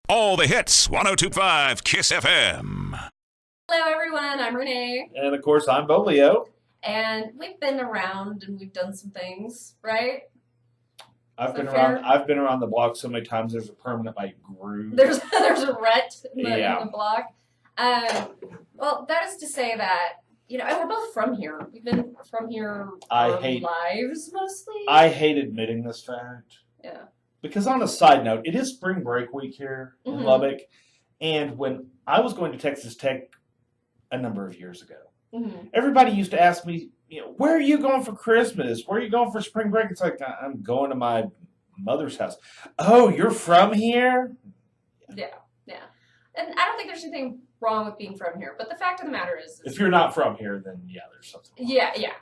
All the hits, 102.5 Kiss FM. Hello, everyone. I'm Renee. And of course, I'm Bolio. And we've been around and we've done some things, right? I've been around the block so many times. There's a permanent groove. There's a rut in the block. Well, that is to say that and we're both from here. We've been from here our lives mostly. I hate admitting this fact. Yeah. Because on a side note, it is spring break week here in Lubbock, and when I was going to Texas Tech a number of years ago, everybody used to ask me, where are you going for Christmas? Where are you going for spring break? It's like, I'm going to my mother's house. Oh, you're from here? Yeah. And I don't think there's anything wrong with being from here, but the fact of the matter is if you're not from here, then there's something wrong. Yeah.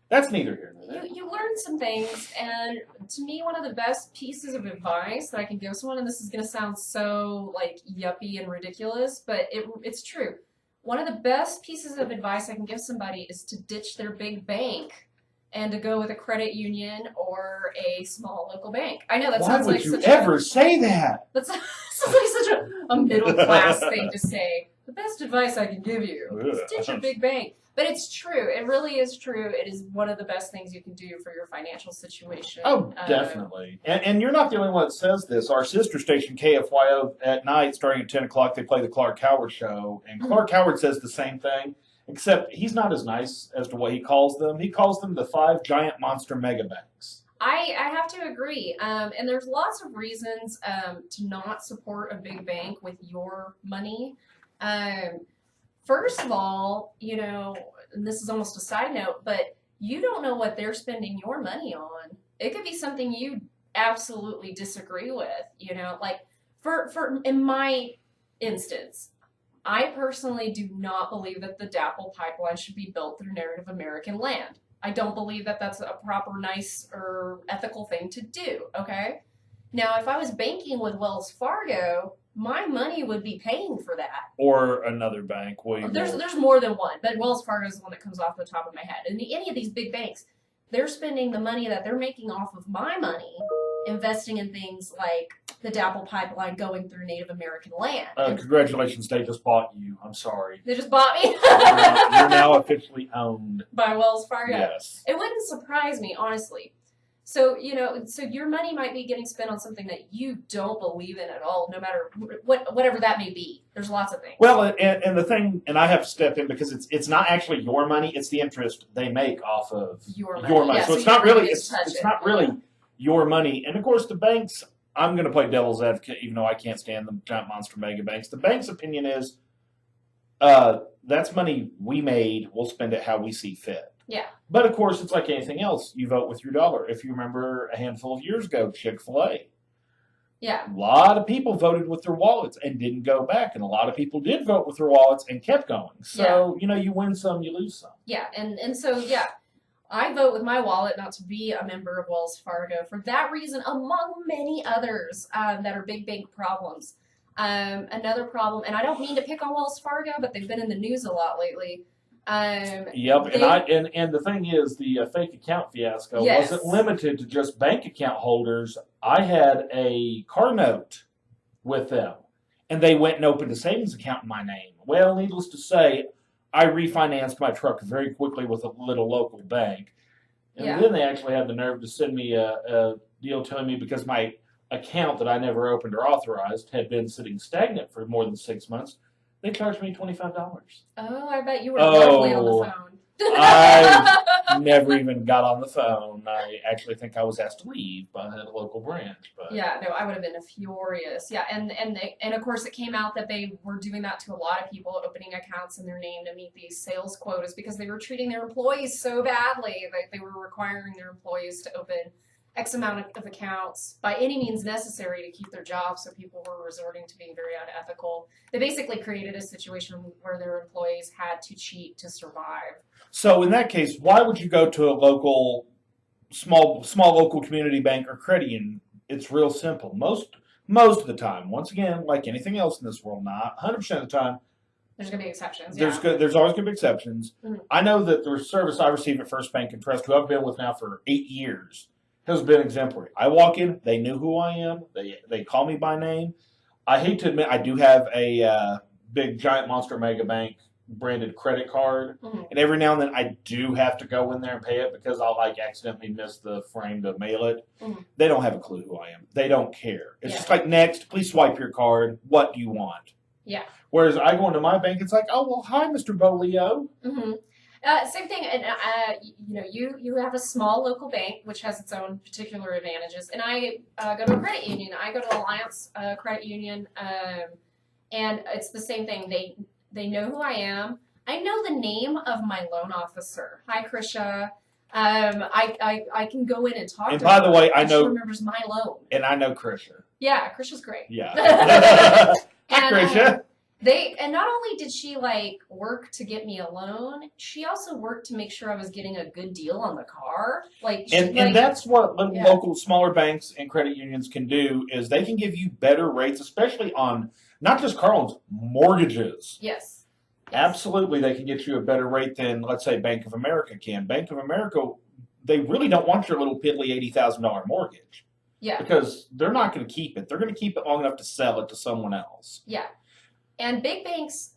That's neither here nor there. You learn some things, and to me, one of the best pieces of advice that I can give someone, and this is going to sound so yuppie and ridiculous, but it's true. One of the best pieces of advice I can give somebody is to ditch their big bank and to go with a credit union or a small local bank. I know that sounds like such Why would you ever say that? That sounds like such a middle class thing to say. The best advice I can give you is ditch your big bank. But it's true. It really is true. It is one of the best things you can do for your financial situation. Oh, definitely. And you're not the only one that says this. Our sister station, KFYO, at night, starting at 10 o'clock, they play the Clark Howard Show. And Clark Howard says the same thing, except he's not as nice as to what he calls them. He calls them the 5 giant monster mega banks. I have to agree. And there's lots of reasons to not support a big bank with your money. First of all, and this is almost a side note, but you don't know what they're spending your money on. It could be something you absolutely disagree with, for in my instance, I personally do not believe that the DAPL pipeline should be built through Native American land. I don't believe that that's a proper, nice, or ethical thing to do, okay? Now, if I was banking with Wells Fargo, my money would be paying for that. Or another bank. There's more than one, but Wells Fargo is the one that comes off the top of my head. And any of these big banks, they're spending the money that they're making off of my money, investing in things like the DAPL pipeline going through Native American land. Congratulations, they just bought you. I'm sorry. They just bought me? You're now officially owned. By Wells Fargo? Yes. It wouldn't surprise me, honestly. So, so your money might be getting spent on something that you don't believe in at all, no matter whatever that may be. There's lots of things. Well, and the thing, and I have to step in because it's not actually your money; it's the interest they make off of your money. Yeah, so it's not really your money. And of course, the banks. I'm going to play devil's advocate, even though I can't stand the giant monster mega banks. The bank's opinion is, that's money we made. We'll spend it how we see fit. Yeah. But, of course, it's like anything else. You vote with your dollar. If you remember a handful of years ago, Chick-fil-A. Yeah. A lot of people voted with their wallets and didn't go back. And a lot of people did vote with their wallets and kept going. So, you win some, you lose some. Yeah. And so, I vote with my wallet not to be a member of Wells Fargo for that reason, among many others that are big bank problems. Another problem, and I don't mean to pick on Wells Fargo, but they've been in the news a lot lately. And the thing is, the fake account fiasco wasn't limited to just bank account holders. I had a car note with them, and they went and opened a savings account in my name. Well, needless to say, I refinanced my truck very quickly with a little local bank, and then they actually had the nerve to send me a deal telling me because my account that I never opened or authorized had been sitting stagnant for more than 6 months. They charged me $25. Oh, I bet you were lovely on the phone. I never even got on the phone. I actually think I was asked to leave by the local branch. But yeah, no, I would have been furious. Yeah, and of course it came out that they were doing that to a lot of people, opening accounts in their name to meet these sales quotas because they were treating their employees so badly that they were requiring their employees to open X amount of accounts by any means necessary to keep their jobs, so people were resorting to being very unethical. They basically created a situation where their employees had to cheat to survive. So in that case, why would you go to a local, small local community bank or credit union? It's real simple. Most of the time, once again, like anything else in this world, not 100% of the time, there's going to be exceptions. There's always going to be exceptions. Mm-hmm. I know that the service I received at First Bank and Trust, who I've been with now for 8 years, has been exemplary. I walk in, they knew who I am. They call me by name. I hate to admit, I do have a big giant monster mega bank branded credit card, and every now and then I do have to go in there and pay it because I'll like accidentally miss the frame to mail it. They don't have a clue who I am. They don't care. It's just like, next, please swipe your card. What do you want? Yeah. Whereas I go into my bank, it's like, oh well, hi, Mr. Bolio. Same thing, and you have a small local bank which has its own particular advantages, and I go to a credit union. I go to Alliance Credit Union, and it's the same thing. They know who I am. I know the name of my loan officer. Hi, Krisha. I can go in and talk. And to by her. the way, I know she remembers my loan. And I know Krisha. Yeah, Krisha's great. Yeah. Hi, Krisha. And not only did she like work to get me a loan, she also worked to make sure I was getting a good deal on the car. And that's what local smaller banks and credit unions can do, is they can give you better rates, especially on not just car loans, mortgages. Yes. Absolutely, they can get you a better rate than, let's say, Bank of America can. Bank of America, they really don't want your little piddly $80,000 mortgage. Yeah. Because they're not going to keep it. They're going to keep it long enough to sell it to someone else. Yeah. And big banks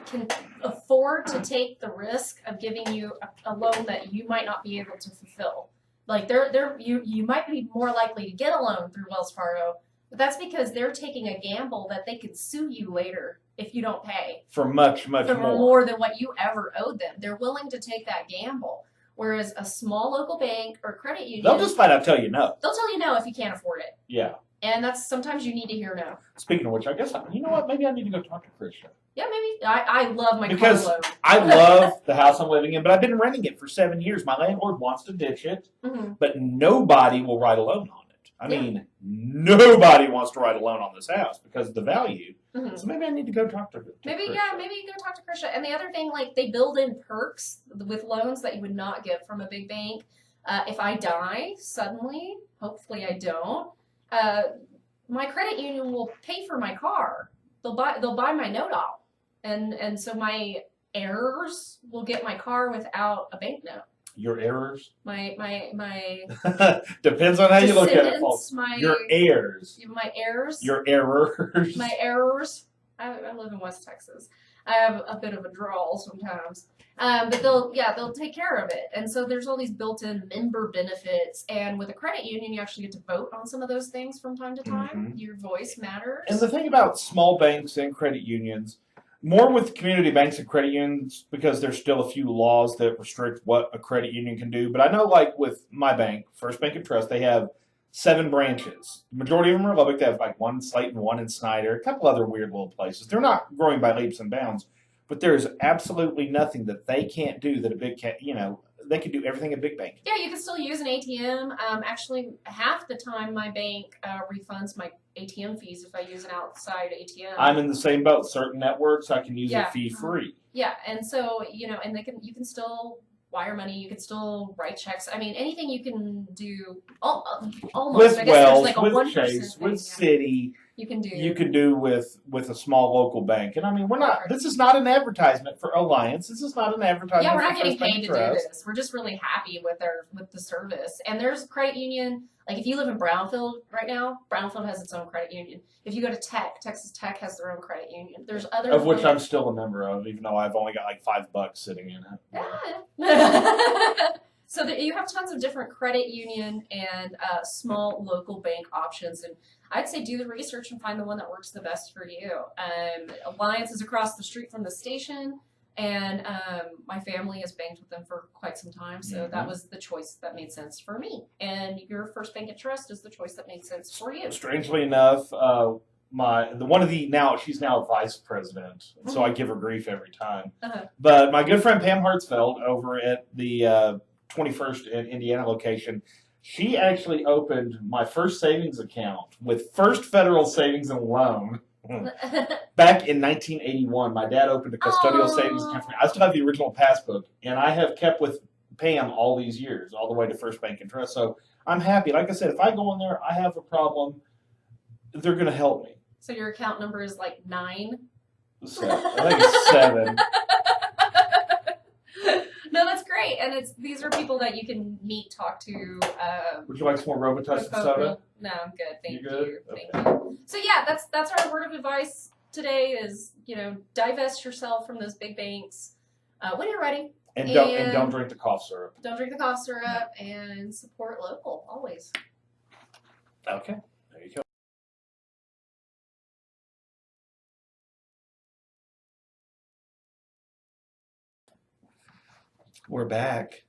can afford to take the risk of giving you a loan that you might not be able to fulfill. Like you might be more likely to get a loan through Wells Fargo, but that's because they're taking a gamble that they could sue you later if you don't pay. For much more than what you ever owed them. They're willing to take that gamble. Whereas a small local bank or credit union, they'll just flat out tell you no. They'll tell you no if you can't afford it. Yeah. And that's sometimes you need to hear no. Speaking of which, I guess, you know what? Maybe I need to go talk to Krisha. Yeah, maybe. I love my because car loan. I love the house I'm living in, but I've been renting it for 7 years. My landlord wants to ditch it, but nobody will write a loan on it. I mean, nobody wants to write a loan on this house because of the value. So maybe I need to go talk to maybe Krisha. Maybe you go talk to Krisha. And the other thing, like they build in perks with loans that you would not get from a big bank. If I die suddenly, hopefully I don't. My credit union will pay for my car. They'll buy my note off, and so my heirs will get my car without a bank note. Your errors? My Depends on how you look at it, folks. Your heirs. My heirs. Your errors. My errors. I live in West Texas. I have a bit of a drawl sometimes. But they'll take care of it. And so there's all these built-in member benefits. And with a credit union, you actually get to vote on some of those things from time to time. Your voice matters. And the thing about small banks and credit unions, more with community banks and credit unions, because there's still a few laws that restrict what a credit union can do. But I know, like with my bank, First Bank and Trust, they have 7 branches. The majority of them are in Lubbock. They have like 1 in Slayton, 1 in Snyder, a couple other weird little places. They're not growing by leaps and bounds. But there's absolutely nothing that they can't do that a big they can do everything a big bank. Yeah, you can still use an ATM. Actually, half the time my bank refunds my ATM fees if I use an outside ATM. I'm in the same boat. Certain networks I can use it fee free. Yeah, and so and you can still wire money. You can still write checks. I mean, anything you can do. Almost. With I guess Wells, there's like a with 1% Chase, thing, with Citi. You can do. You can do with a small local bank. And I mean, this is not an advertisement for Alliance. This is not an advertisement Yeah, we're for not getting First Bank paid to do Trust. this. We're just really happy with the service. And there's a credit union, like if you live in Brownfield right now, Brownfield has its own credit union. If you go to Texas Tech has their own credit union. There's other of which I'm still a member of, even though I've only got like $5 sitting in it. Yeah. So you have tons of different credit union and small local bank options, and I'd say do the research and find the one that works the best for you. Alliance is across the street from the station, and my family has banked with them for quite some time, so that was the choice that made sense for me. And your First Bank and Trust is the choice that made sense for you. Strangely enough, she's now a vice president, so I give her grief every time. But my good friend Pam Hartsfeld over at the 21st in Indiana location, she actually opened my first savings account with First Federal Savings and Loan back in 1981. My dad opened a custodial savings account for me. I still have the original passbook, and I have kept with Pam all these years, all the way to First Bank and Trust. So I'm happy. Like I said, if I go in there, I have a problem, they're going to help me. So your account number is like 9? So, I think it's 7. No, that's great, and these are people that you can meet, talk to. Would you like some more Robitussin soda? No, I'm good. Thank You good? you. Okay. Thank you. So yeah, that's our word of advice today. Is divest yourself from those big banks when you're ready. And don't drink the cough syrup. Don't drink the cough syrup and support local always. Okay, there you go. We're back.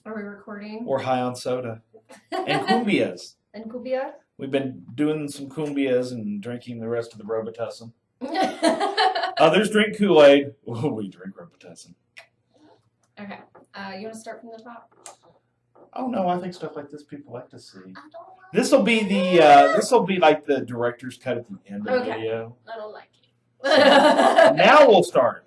Are we recording? We're high on soda and cumbias. And cumbia? We've been doing some cumbias and drinking the rest of the Robitussin. Others drink Kool-Aid. Oh, we drink Robitussin. Okay. You want to start from the top? Oh no, I think stuff like this people like to see. I don't know. This will be like the director's cut at the end of the video. I don't like it. Now we'll start.